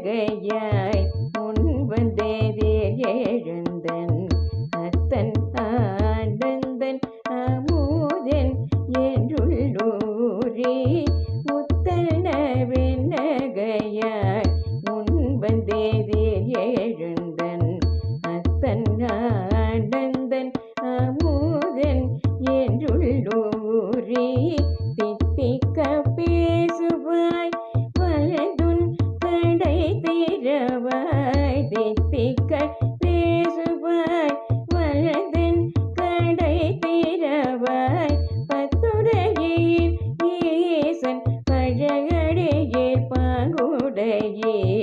விண்ணகையாய் முன்வந்தேதேர் எழுந்தன் அத்தன் ஆனந்தன் அமுதன் என்றுள்ளூரி முத்தன விண்ணகையாய் முன்வந்தேதேர் எழுந்தன் அத்தன் ஆனந்தன் அமுதன் என்றுள்ளூரி தித்திக்க பேசுவாய் வலதுன் கடை திறவாய் தித்திக்க பேசுவாய் வலதுன் கடை திறவாய் பத்துடையீர் ஈசன் பழகடையீர் பாங்குடையீர்